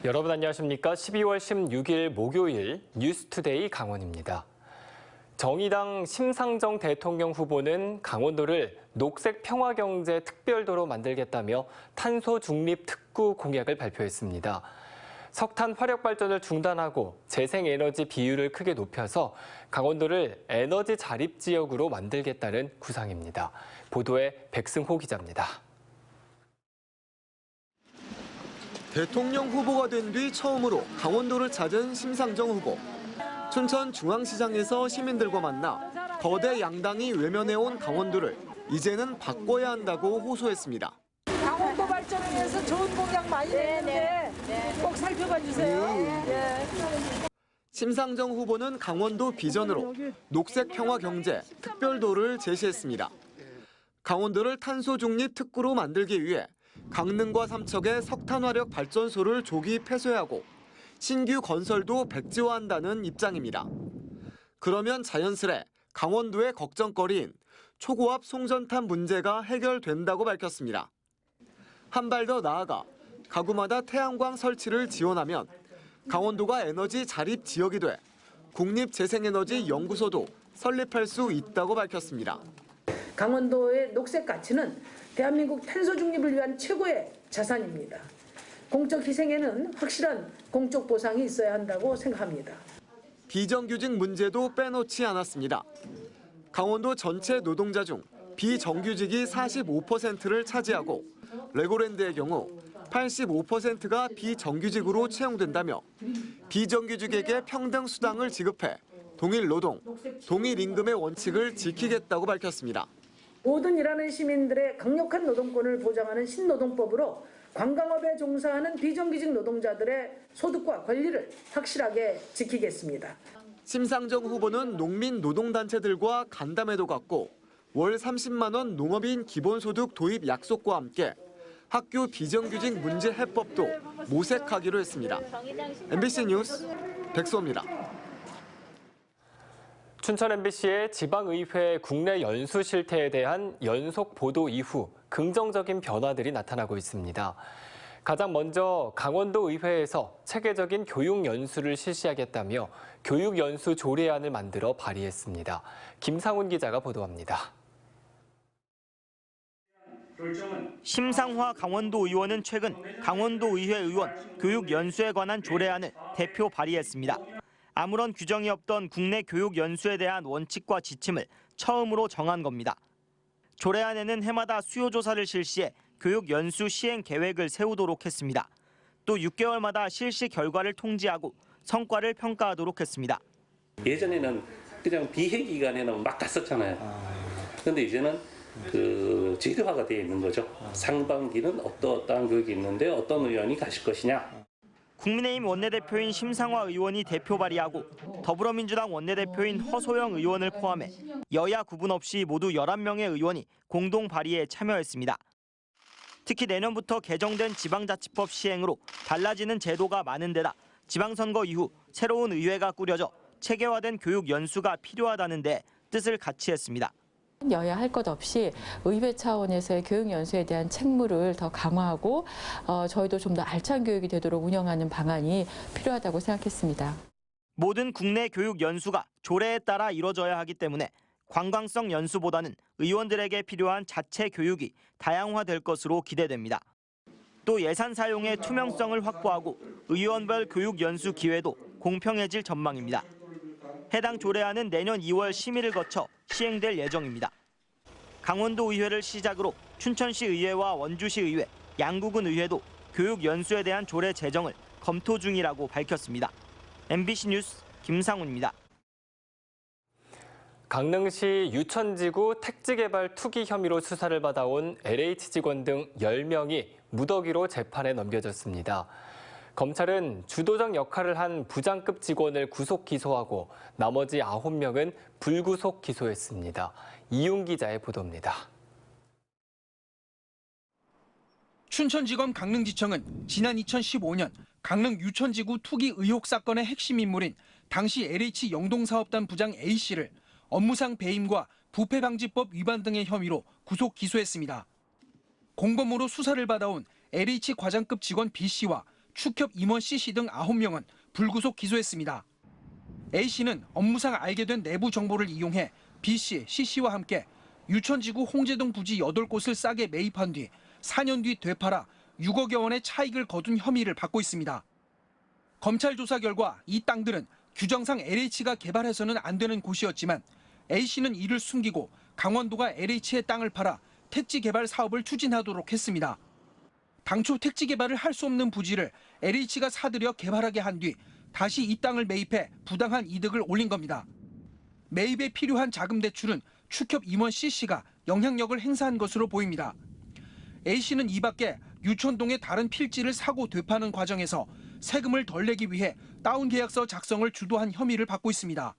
여러분 안녕하십니까? 12월 16일 목요일 뉴스투데이 강원입니다. 정의당 심상정 대통령 후보는 강원도를 녹색 평화경제 특별도로 만들겠다며 탄소 중립 특구 공약을 발표했습니다. 석탄 화력 발전을 중단하고 재생에너지 비율을 크게 높여서 강원도를 에너지 자립 지역으로 만들겠다는 구상입니다. 보도에 백승호 기자입니다. 대통령 후보가 된 뒤 처음으로 강원도를 찾은 심상정 후보. 춘천 중앙시장에서 시민들과 만나 거대 양당이 외면해온 강원도를 이제는 바꿔야 한다고 호소했습니다. 강원도 발전을 위해서 좋은 공약 많이 냈는데 꼭 살펴봐 주세요. 심상정 후보는 강원도 비전으로 녹색 평화 경제 특별도를 제시했습니다. 강원도를 탄소 중립 특구로 만들기 위해 강릉과 삼척의 석탄화력 발전소를 조기 폐쇄하고 신규 건설도 백지화한다는 입장입니다. 그러면 자연스레 강원도의 걱정거리인 초고압 송전탑 문제가 해결된다고 밝혔습니다. 한 발 더 나아가 가구마다 태양광 설치를 지원하면 강원도가 에너지 자립 지역이 돼 국립재생에너지 연구소도 설립할 수 있다고 밝혔습니다. 강원도의 녹색 가치는 대한민국 탄소 중립을 위한 최고의 자산입니다. 공적 희생에는 확실한 공적 보상이 있어야 한다고 생각합니다. 비정규직 문제도 빼놓지 않았습니다. 강원도 전체 노동자 중 비정규직이 45%를 차지하고 레고랜드의 경우 85%가 비정규직으로 채용된다며 비정규직에게 평등 수당을 지급해 동일 노동, 동일 임금의 원칙을 지키겠다고 밝혔습니다. 모든 일하는 시민들의 강력한 노동권을 보장하는 신노동법으로 관광업에 종사하는 비정규직 노동자들의 소득과 권리를 확실하게 지키겠습니다. 심상정 후보는 농민 노동단체들과 간담회도 갖고 월 30만 원 농업인 기본소득 도입 약속과 함께 학교 비정규직 문제 해법도 모색하기로 했습니다. MBC 뉴스 백소입니다. 춘천 MBC의 지방의회 국내 연수 실태에 대한 연속 보도 이후 긍정적인 변화들이 나타나고 있습니다. 가장 먼저 강원도 의회에서 체계적인 교육 연수를 실시하겠다며 교육 연수 조례안을 만들어 발의했습니다. 김상훈 기자가 보도합니다. 심상화 강원도 의원은 최근 강원도 의회 의원 교육 연수에 관한 조례안을 대표 발의했습니다. 아무런 규정이 없던 국내 교육 연수에 대한 원칙과 지침을 처음으로 정한 겁니다. 조례안에는 해마다 수요 조사를 실시해 교육 연수 시행 계획을 세우도록 했습니다. 또 6개월마다 실시 결과를 통지하고 성과를 평가하도록 했습니다. 예전에는 그냥 비회 기간에는 막 갔었잖아요. 그런데 이제는 제도화가 되어 있는 거죠. 상반기는 어떠한 교육이 있는데 어떤 의원이 가실 것이냐. 국민의힘 원내대표인 심상화 의원이 대표 발의하고 더불어민주당 원내대표인 허소영 의원을 포함해 여야 구분 없이 모두 11명의 의원이 공동 발의에 참여했습니다. 특히 내년부터 개정된 지방자치법 시행으로 달라지는 제도가 많은 데다 지방선거 이후 새로운 의회가 꾸려져 체계화된 교육 연수가 필요하다는 데 뜻을 같이 했습니다. 여야 할 것 없이 의회 차원에서의 교육 연수에 대한 책무를 더 강화하고 저희도 좀 더 알찬 교육이 되도록 운영하는 방안이 필요하다고 생각했습니다. 모든 국내 교육 연수가 조례에 따라 이뤄져야 하기 때문에 관광성 연수보다는 의원들에게 필요한 자체 교육이 다양화될 것으로 기대됩니다. 또 예산 사용의 투명성을 확보하고 의원별 교육 연수 기회도 공평해질 전망입니다. 해당 조례안은 내년 2월 심의를 거쳐 시행될 예정입니다. 강원도 의회를 시작으로 춘천시 의회와 원주시 의회, 양구군 의회도 교육 연수에 대한 조례 제정을 검토 중이라고 밝혔습니다. MBC 뉴스 김상훈입니다. 강릉시 유천지구 택지개발 투기 혐의로 수사를 받아온 LH 직원 등 10명이 무더기로 재판에 넘겨졌습니다. 검찰은 주도적 역할을 한 부장급 직원을 구속 기소하고 나머지 9명은 불구속 기소했습니다. 이용 기자의 보도입니다. 춘천지검 강릉지청은 지난 2015년 강릉 유천지구 투기 의혹 사건의 핵심 인물인 당시 LH 영동사업단 부장 A씨를 업무상 배임과 부패방지법 위반 등의 혐의로 구속 기소했습니다. 공범으로 수사를 받아온 LH 과장급 직원 B씨와 축협 임원 C씨 등 9명은 불구속 기소했습니다. A씨는 업무상 알게 된 내부 정보를 이용해 B씨, C씨와 함께 유천지구 홍제동 부지 8곳을 싸게 매입한 뒤 4년 뒤 되팔아 6억여 원의 차익을 거둔 혐의를 받고 있습니다. 검찰 조사 결과 이 땅들은 규정상 LH가 개발해서는 안 되는 곳이었지만 A씨는 이를 숨기고 강원도가 LH의 땅을 팔아 택지 개발 사업을 추진하도록 했습니다. 당초 택지 개발을 할 수 없는 부지를 LH가 사들여 개발하게 한 뒤 다시 이 땅을 매입해 부당한 이득을 올린 겁니다. 매입에 필요한 자금 대출은 축협 임원 C씨가 영향력을 행사한 것으로 보입니다. A씨는 이 밖에 유천동의 다른 필지를 사고 되파는 과정에서 세금을 덜 내기 위해 다운 계약서 작성을 주도한 혐의를 받고 있습니다.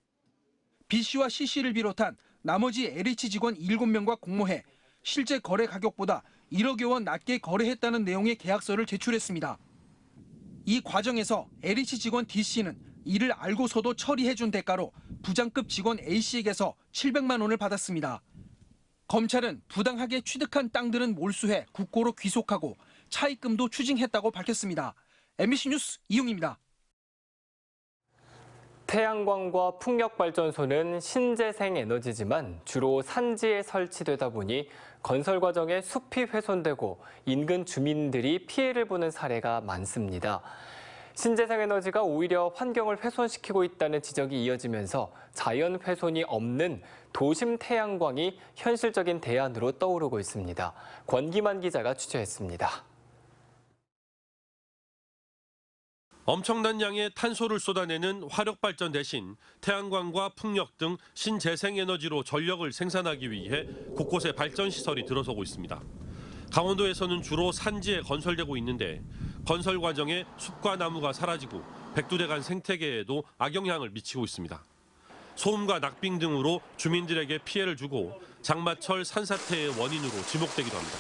B씨와 C씨를 비롯한 나머지 LH 직원 7명과 공모해 실제 거래 가격보다 1억여 원 낮게 거래했다는 내용의 계약서를 제출했습니다. 이 과정에서 LH 직원 D씨는 이를 알고서도 처리해준 대가로 부장급 직원 A씨에게서 700만 원을 받았습니다. 검찰은 부당하게 취득한 땅들은 몰수해 국고로 귀속하고 차입금도 추징했다고 밝혔습니다. MBC 뉴스 이용입니다. 태양광과 풍력발전소는 신재생 에너지지만 주로 산지에 설치되다 보니 건설 과정에 숲이 훼손되고 인근 주민들이 피해를 보는 사례가 많습니다. 신재생 에너지가 오히려 환경을 훼손시키고 있다는 지적이 이어지면서 자연 훼손이 없는 도심 태양광이 현실적인 대안으로 떠오르고 있습니다. 권기만 기자가 취재했습니다. 엄청난 양의 탄소를 쏟아내는 화력발전 대신 태양광과 풍력 등 신재생에너지로 전력을 생산하기 위해 곳곳에 발전시설이 들어서고 있습니다. 강원도에서는 주로 산지에 건설되고 있는데 건설 과정에 숲과 나무가 사라지고 백두대간 생태계에도 악영향을 미치고 있습니다. 소음과 낙빙 등으로 주민들에게 피해를 주고 장마철 산사태의 원인으로 지목되기도 합니다.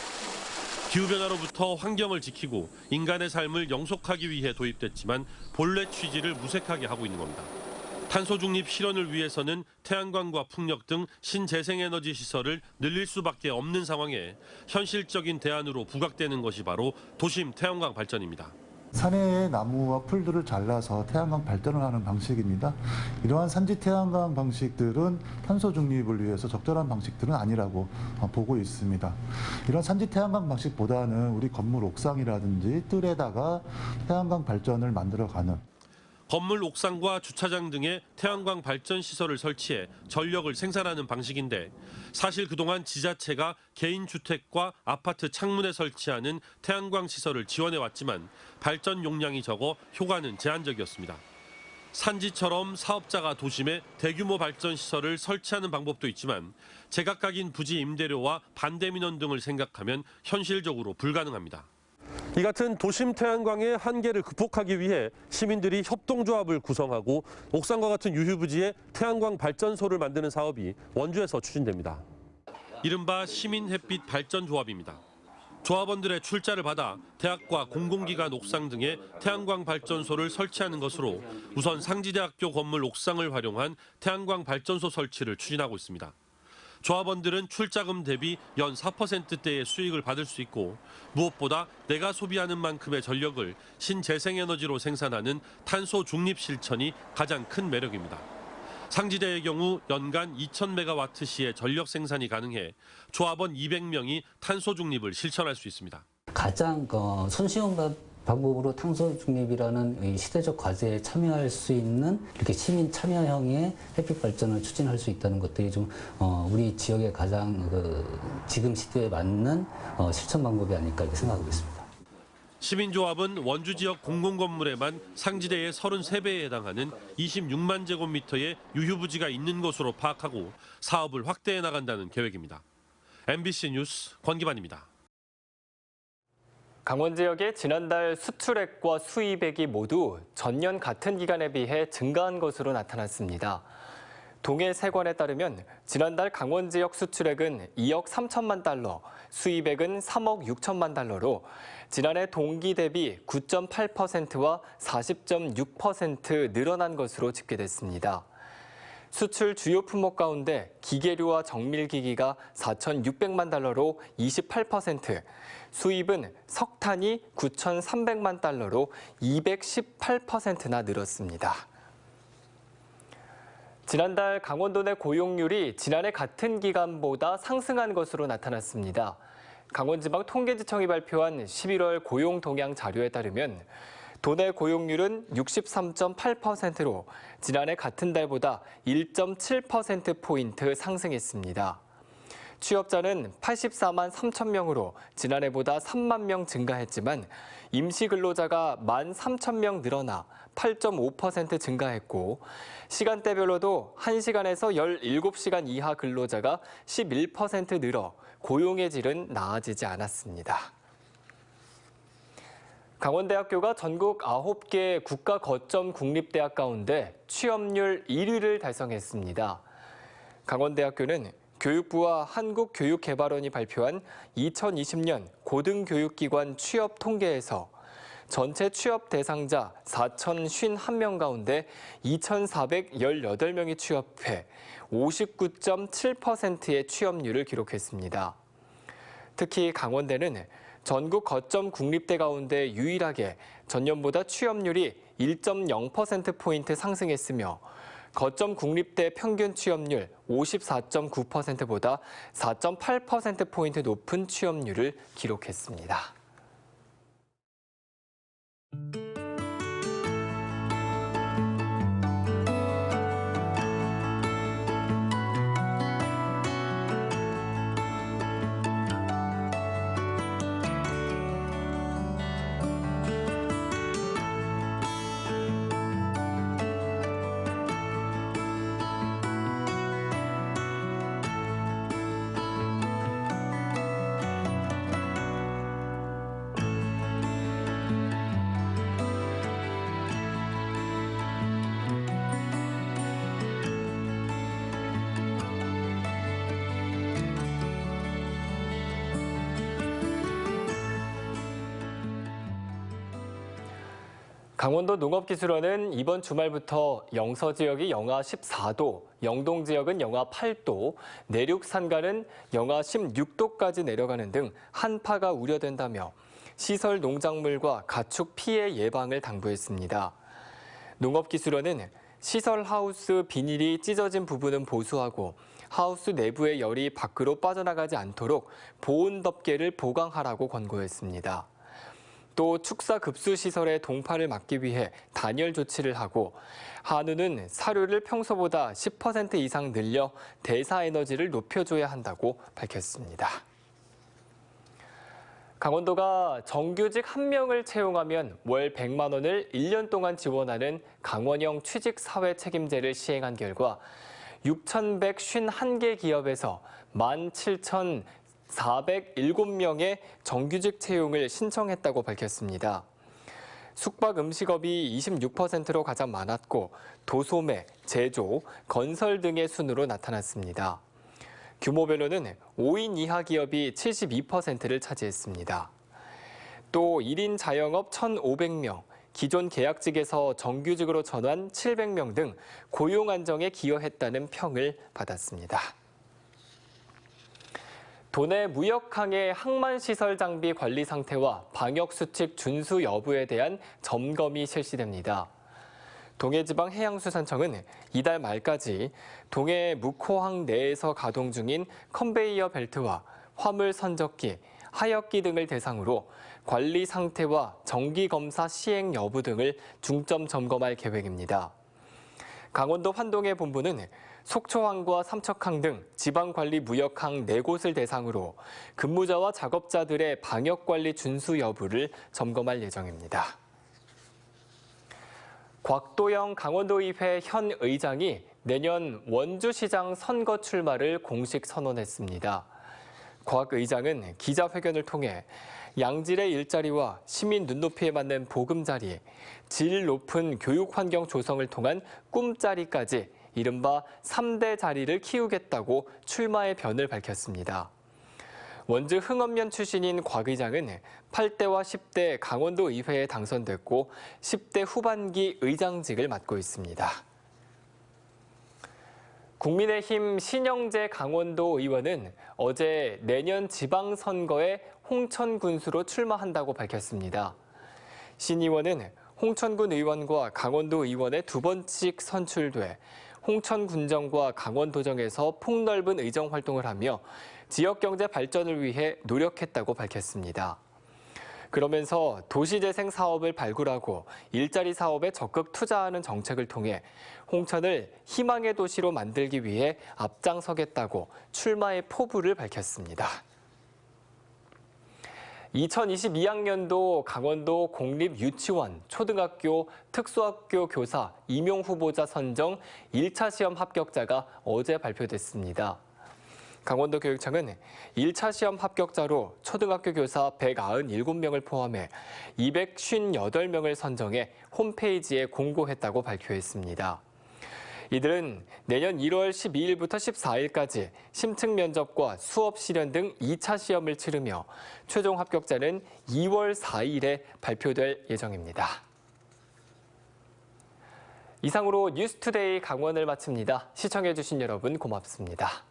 기후변화로부터 환경을 지키고 인간의 삶을 영속하기 위해 도입됐지만 본래 취지를 무색하게 하고 있는 겁니다. 탄소 중립 실현을 위해서는 태양광과 풍력 등 신재생에너지 시설을 늘릴 수밖에 없는 상황에 현실적인 대안으로 부각되는 것이 바로 도심 태양광 발전입니다. 산의 나무와 풀들을 잘라서 태양광 발전을 하는 방식입니다. 이러한 산지 태양광 방식들은 탄소 중립을 위해서 적절한 방식들은 아니라고 보고 있습니다. 이런 산지 태양광 방식보다는 우리 건물 옥상이라든지 뜰에다가 태양광 발전을 만들어가는 건물 옥상과 주차장 등에 태양광 발전 시설을 설치해 전력을 생산하는 방식인데 사실 그동안 지자체가 개인 주택과 아파트 창문에 설치하는 태양광 시설을 지원해 왔지만 발전 용량이 적어 효과는 제한적이었습니다. 산지처럼 사업자가 도심에 대규모 발전 시설을 설치하는 방법도 있지만 제각각인 부지 임대료와 반대 민원 등을 생각하면 현실적으로 불가능합니다. 이 같은 도심 태양광의 한계를 극복하기 위해 시민들이 협동조합을 구성하고 옥상과 같은 유휴부지에 태양광 발전소를 만드는 사업이 원주에서 추진됩니다. 이른바 시민햇빛 발전조합입니다. 조합원들의 출자를 받아 대학과 공공기관 옥상 등에 태양광 발전소를 설치하는 것으로 우선 상지대학교 건물 옥상을 활용한 태양광 발전소 설치를 추진하고 있습니다. 조합원들은 출자금 대비 연 4%대의 수익을 받을 수 있고 무엇보다 내가 소비하는 만큼의 전력을 신재생에너지로 생산하는 탄소 중립 실천이 가장 큰 매력입니다. 상지대의 경우 연간 2,000메가와트시의 전력 생산이 가능해 조합원 200명이 탄소 중립을 실천할 수 있습니다. 가장 손쉬운 방법으로 탄소 중립이라는 시대적 과제에 참여할 수 있는 이렇게 시민 참여형의 햇빛 발전을 추진할 수 있다는 것들이 좀 우리 지역의 가장 지금 시대에 맞는 실천 방법이 아닐까 이렇게 생각하고 있습니다. 시민조합은 원주 지역 공공건물에만 상지대의 33배에 해당하는 26만 제곱미터의 유휴부지가 있는 것으로 파악하고 사업을 확대해 나간다는 계획입니다. MBC 뉴스 권기만입니다. 강원 지역의 지난달 수출액과 수입액이 모두 전년 같은 기간에 비해 증가한 것으로 나타났습니다. 동해세관에 따르면 지난달 강원 지역 수출액은 2억 3천만 달러, 수입액은 3억 6천만 달러로 지난해 동기 대비 9.8%와 40.6% 늘어난 것으로 집계됐습니다. 수출 주요 품목 가운데 기계류와 정밀기기가 4,600만 달러로 28%, 수입은 석탄이 9,300만 달러로 218%나 늘었습니다. 지난달 강원도 내 고용률이 지난해 같은 기간보다 상승한 것으로 나타났습니다. 강원지방통계지청이 발표한 11월 고용 동향 자료에 따르면 도내 고용률은 63.8%로 지난해 같은 달보다 1.7%포인트 상승했습니다. 취업자는 84만 3천 명으로 지난해보다 3만 명 증가했지만 임시근로자가 1만 3천 명 늘어나 8.5% 증가했고 시간대별로도 1시간에서 17시간 이하 근로자가 11% 늘어 고용의 질은 나아지지 않았습니다. 강원대학교가 전국 9개 국가 거점 국립대학 가운데 취업률 1위를 달성했습니다. 강원대학교는 교육부와 한국교육개발원이 발표한 2020년 고등교육기관 취업 통계에서 전체 취업 대상자 4,051명 가운데 2,418명이 취업해 59.7%의 취업률을 기록했습니다. 특히 강원대는 전국 거점 국립대 가운데 유일하게 전년보다 취업률이 1.0%포인트 상승했으며 거점 국립대 평균 취업률 54.9%보다 4.8%포인트 높은 취업률을 기록했습니다. 강원도 농업기술원은 이번 주말부터 영서 지역이 영하 14도, 영동 지역은 영하 8도, 내륙 산간은 영하 16도까지 내려가는 등 한파가 우려된다며 시설 농작물과 가축 피해 예방을 당부했습니다. 농업기술원은 시설 하우스 비닐이 찢어진 부분은 보수하고 하우스 내부의 열이 밖으로 빠져나가지 않도록 보온 덮개를 보강하라고 권고했습니다. 또 축사급수시설의 동파를 막기 위해 단열 조치를 하고 한우는 사료를 평소보다 10% 이상 늘려 대사에너지를 높여줘야 한다고 밝혔습니다. 강원도가 정규직 1명을 채용하면 월 100만 원을 1년 동안 지원하는 강원형 취직사회 책임제를 시행한 결과 6,151개 기업에서 17,407명의 정규직 채용을 신청했다고 밝혔습니다. 숙박음식업이 26%로 가장 많았고 도소매, 제조, 건설 등의 순으로 나타났습니다. 규모별로는 5인 이하 기업이 72%를 차지했습니다. 또 1인 자영업 1,500명, 기존 계약직에서 정규직으로 전환 700명 등 고용 안정에 기여했다는 평을 받았습니다. 도내 무역항의 항만시설 장비 관리 상태와 방역수칙 준수 여부에 대한 점검이 실시됩니다. 동해지방해양수산청은 이달 말까지 동해 묵호항 내에서 가동 중인 컨베이어 벨트와 화물 선적기, 하역기 등을 대상으로 관리 상태와 정기검사 시행 여부 등을 중점 점검할 계획입니다. 강원도 환동해 본부는 속초항과 삼척항 등 지방관리 무역항 4곳을 대상으로 근무자와 작업자들의 방역관리 준수 여부를 점검할 예정입니다. 곽도영 강원도의회 현 의장이 내년 원주시장 선거 출마를 공식 선언했습니다. 곽 의장은 기자회견을 통해 양질의 일자리와 시민 눈높이에 맞는 보금자리, 질 높은 교육 환경 조성을 통한 꿈자리까지 이른바 3대 자리를 키우겠다고 출마의 변을 밝혔습니다. 원주 흥원면 출신인 곽 의장은 8대와 10대 강원도 의회에 당선됐고 10대 후반기 의장직을 맡고 있습니다. 국민의힘 신영재 강원도 의원은 어제 내년 지방선거에 홍천 군수로 출마한다고 밝혔습니다. 신 의원은 홍천군 의원과 강원도 의원에 2번씩 선출돼 홍천군정과 강원도정에서 폭넓은 의정 활동을 하며 지역경제 발전을 위해 노력했다고 밝혔습니다. 그러면서 도시재생 사업을 발굴하고 일자리 사업에 적극 투자하는 정책을 통해 홍천을 희망의 도시로 만들기 위해 앞장서겠다고 출마의 포부를 밝혔습니다. 2022학년도 강원도 공립유치원, 초등학교, 특수학교 교사 임용 후보자 선정 1차 시험 합격자가 어제 발표됐습니다. 강원도 교육청은 1차 시험 합격자로 초등학교 교사 197명을 포함해 258명을 선정해 홈페이지에 공고했다고 발표했습니다. 이들은 내년 1월 12일부터 14일까지 심층 면접과 수업 실현 등 2차 시험을 치르며 최종 합격자는 2월 4일에 발표될 예정입니다. 이상으로 뉴스투데이 강원을 마칩니다. 시청해주신 여러분 고맙습니다.